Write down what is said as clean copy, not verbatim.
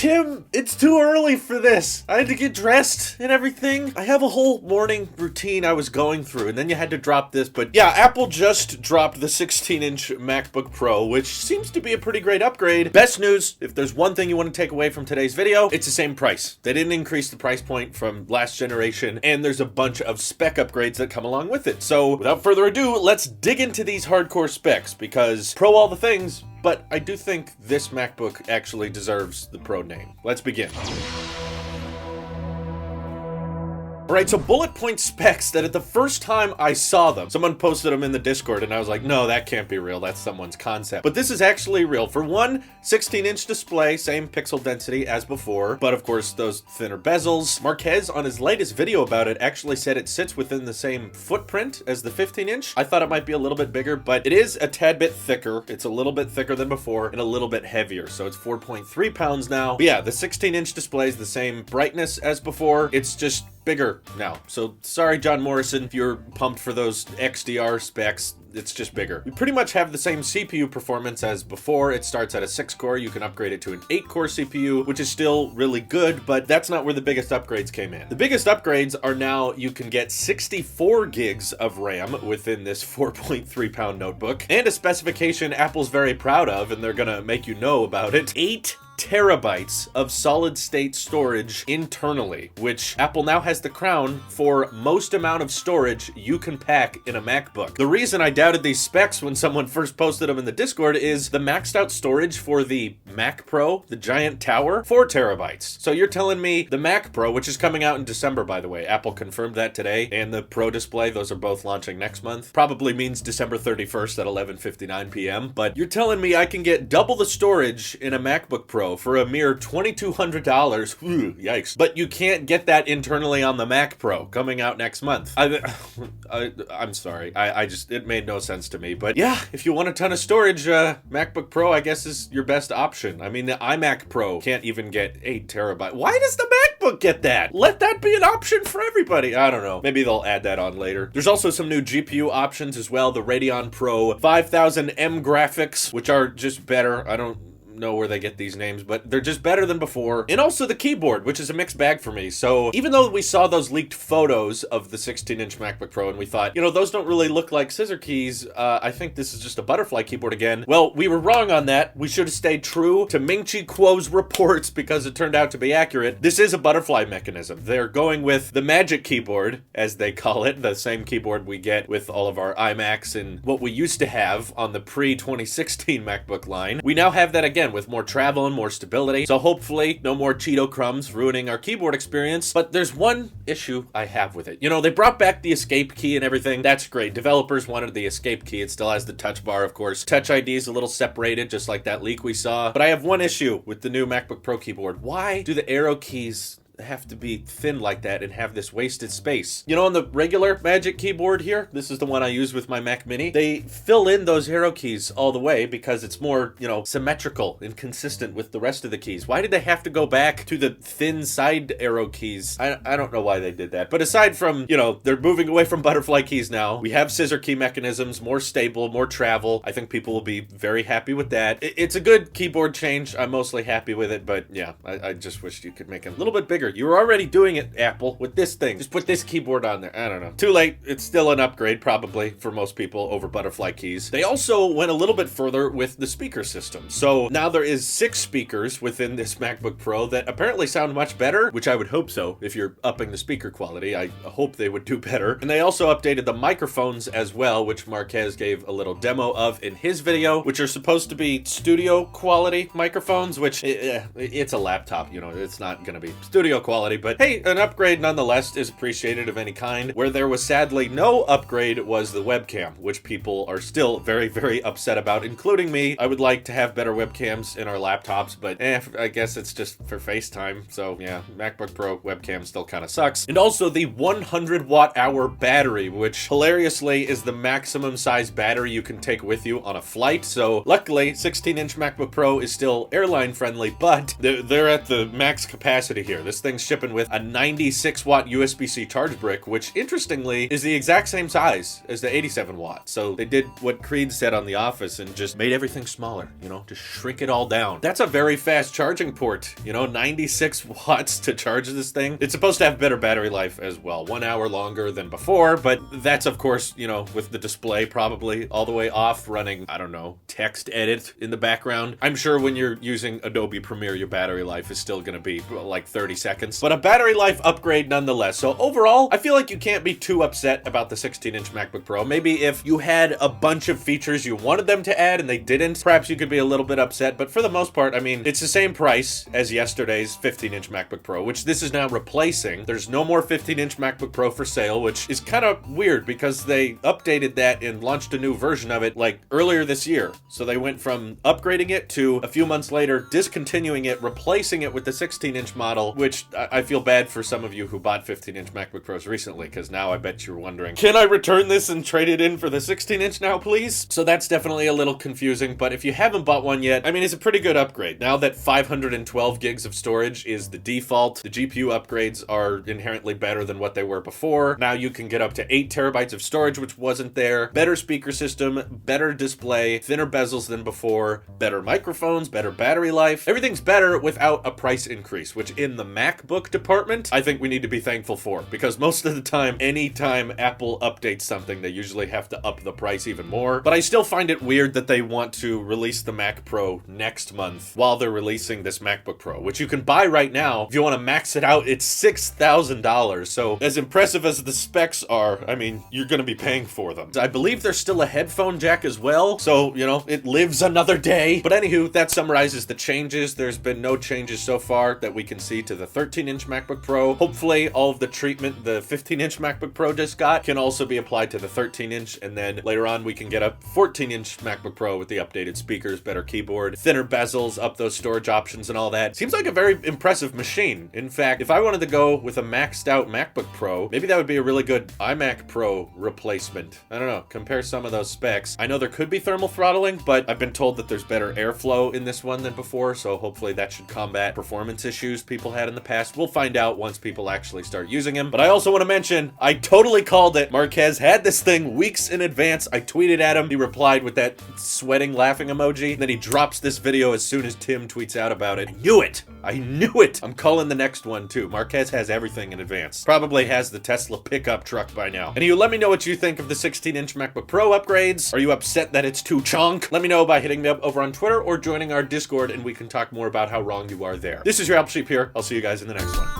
Tim, it's too early for this. I had to get dressed and everything. I have a whole morning routine I was going through, and then you had to drop this. But yeah, Apple just dropped the 16-inch MacBook Pro, which seems to be a pretty great upgrade. Best news, if there's one thing you want to take away from today's video, it's the same price. They didn't increase the price point from last generation, and there's a bunch of spec upgrades that come along with it. So without further ado, let's dig into these hardcore specs, because Pro all the things, but I do think this MacBook actually deserves the Pro name. Let's begin. Alright, so bullet point specs that at the first time I saw them, someone posted them in the Discord and I was like, no, that can't be real, that's someone's concept. But this is actually real. For one, 16-inch display, same pixel density as before, but of course those thinner bezels. Marquez on his latest video about it actually said it sits within the same footprint as the 15-inch. I thought it might be a little bit bigger, but it is a tad bit thicker. It's a little bit thicker than before and a little bit heavier, so it's 4.3 pounds now. But yeah, the 16-inch display is the same brightness as before. It's just bigger now. So sorry, John Morrison, if you're pumped for those XDR specs. It's just bigger. We pretty much have the same CPU performance as before. It starts at a 6-core. You can upgrade it to an 8-core CPU, which is still really good, but that's not where the biggest upgrades came in. The biggest upgrades are now you can get 64 gigs of RAM within this 4.3 pound notebook, and a specification Apple's very proud of, and they're gonna make you know about it. 8 terabytes of solid state storage internally, which Apple now has the crown for most amount of storage you can pack in a MacBook. The reason I doubted these specs when someone first posted them in the Discord is the maxed out storage for the Mac Pro, the giant tower, 4 terabytes. So you're telling me the Mac Pro, which is coming out in December, by the way, Apple confirmed that today, and the Pro display, those are both launching next month, probably means December 31st at 11:59 p.m. But you're telling me I can get double the storage in a MacBook Pro for a mere $2,200. Yikes. But you can't get that internally on the Mac Pro coming out next month. I'm sorry. It made no sense to me. But yeah, if you want a ton of storage, MacBook Pro, I guess, is your best option. I mean, the iMac Pro can't even get 8 terabytes. Why does the MacBook get that? Let that be an option for everybody. I don't know. Maybe they'll add that on later. There's also some new GPU options as well. The Radeon Pro 5000M graphics, which are just better. I don't know where they get these names, but they're just better than before. And also the keyboard, which is a mixed bag for me. So even though we saw those leaked photos of the 16-inch MacBook Pro and we thought, you know, those don't really look like scissor keys, I think this is just a butterfly keyboard again. Well, we were wrong on that. We should have stayed true to Ming-Chi Kuo's reports because it turned out to be accurate. This is a butterfly mechanism. They're going with the Magic Keyboard, as they call it, the same keyboard we get with all of our iMacs and what we used to have on the pre-2016 MacBook line. We now have that again with more travel and more stability. So hopefully no more Cheeto crumbs ruining our keyboard experience. But there's one issue I have with it. You know, they brought back the escape key and everything. That's great. Developers wanted the escape key. It still has the touch bar, of course. Touch ID is a little separated, just like that leak we saw. But I have one issue with the new MacBook Pro keyboard. Why do the arrow keys have to be thin like that and have this wasted space? You know, on the regular Magic Keyboard here, this is the one I use with my Mac Mini, they fill in those arrow keys all the way because it's more, you know, symmetrical and consistent with the rest of the keys. Why did they have to go back to the thin side arrow keys? I don't know why they did that. But aside from, you know, they're moving away from butterfly keys now. We have scissor key mechanisms, more stable, more travel. I think people will be very happy with that. It's a good keyboard change. I'm mostly happy with it, but yeah, I just wish you could make it a little bit bigger. You were already doing it, Apple, with this thing. Just put this keyboard on there. I don't know. Too late. It's still an upgrade, probably, for most people over butterfly keys. They also went a little bit further with the speaker system. So now there is 6 speakers within this MacBook Pro that apparently sound much better, which I would hope so if you're upping the speaker quality. I hope they would do better. And they also updated the microphones as well, which Marquez gave a little demo of in his video, which are supposed to be studio quality microphones, which it's a laptop, you know, it's not going to be studio quality, but hey, an upgrade nonetheless is appreciated of any kind. Where there was sadly no upgrade was the webcam, which people are still very, very upset about, including me. I would like to have better webcams in our laptops, but I guess it's just for FaceTime. So yeah, MacBook Pro webcam still kind of sucks. And also the 100 watt hour battery, which hilariously is the maximum size battery you can take with you on a flight. So luckily 16-inch MacBook Pro is still airline friendly, but they're at the max capacity here. This thing's shipping with a 96 watt USB-C charge brick, which interestingly is the exact same size as the 87 watt. So they did what Creed said on The Office and just made everything smaller, you know, just shrink it all down. That's a very fast charging port, you know, 96 watts to charge this thing. It's supposed to have better battery life as well, 1 hour longer than before, but that's of course, you know, with the display probably all the way off running, I don't know, text edit in the background. I'm sure when you're using Adobe Premiere, your battery life is still gonna be like 30 seconds, but a battery life upgrade nonetheless. So overall, I feel like you can't be too upset about the 16-inch MacBook Pro. Maybe if you had a bunch of features you wanted them to add and they didn't, perhaps you could be a little bit upset, but for the most part, I mean, it's the same price as yesterday's 15-inch MacBook Pro, which this is now replacing. There's no more 15-inch MacBook Pro for sale, which is kind of weird because they updated that and launched a new version of it like earlier this year. So they went from upgrading it to a few months later discontinuing it, replacing it with the 16-inch model, which I feel bad for some of you who bought 15-inch MacBook Pros recently, because now I bet you're wondering, can I return this and trade it in for the 16-inch now, please? So that's definitely a little confusing, but if you haven't bought one yet, I mean, it's a pretty good upgrade. Now that 512 gigs of storage is the default, the GPU upgrades are inherently better than what they were before. Now you can get up to 8 terabytes of storage, which wasn't there. Better speaker system, better display, thinner bezels than before, better microphones, better battery life. Everything's better without a price increase, which in the MacBook department, I think we need to be thankful for, because most of the time, anytime Apple updates something, they usually have to up the price even more. But I still find it weird that they want to release the Mac Pro next month while they're releasing this MacBook Pro, which you can buy right now. If you want to max it out, it's $6,000. So as impressive as the specs are, I mean, you're going to be paying for them. I believe there's still a headphone jack as well. So, you know, it lives another day. But anywho, that summarizes the changes. There's been no changes so far that we can see to the 13-inch MacBook Pro. Hopefully all of the treatment the 15-inch MacBook Pro just got can also be applied to the 13-inch, and then later on we can get a 14-inch MacBook Pro with the updated speakers, better keyboard, thinner bezels, up those storage options and all that. Seems like a very impressive machine. In fact, if I wanted to go with a maxed out MacBook Pro, maybe that would be a really good iMac Pro replacement. I don't know, compare some of those specs. I know there could be thermal throttling, but I've been told that there's better airflow in this one than before, so hopefully that should combat performance issues people had in the past. We'll find out once people actually start using them. But I also want to mention, I totally called it. Marquez had this thing weeks in advance. I tweeted at him. He replied with that sweating, laughing emoji. And then he drops this video as soon as Tim tweets out about it. I knew it. I knew it. I'm calling the next one too. Marquez has everything in advance. Probably has the Tesla pickup truck by now. And you let me know what you think of the 16-inch MacBook Pro upgrades. Are you upset that it's too chonk? Let me know by hitting me up over on Twitter or joining our Discord, and we can talk more about how wrong you are there. This is your Apple Sheep here. I'll see you guys in the next one.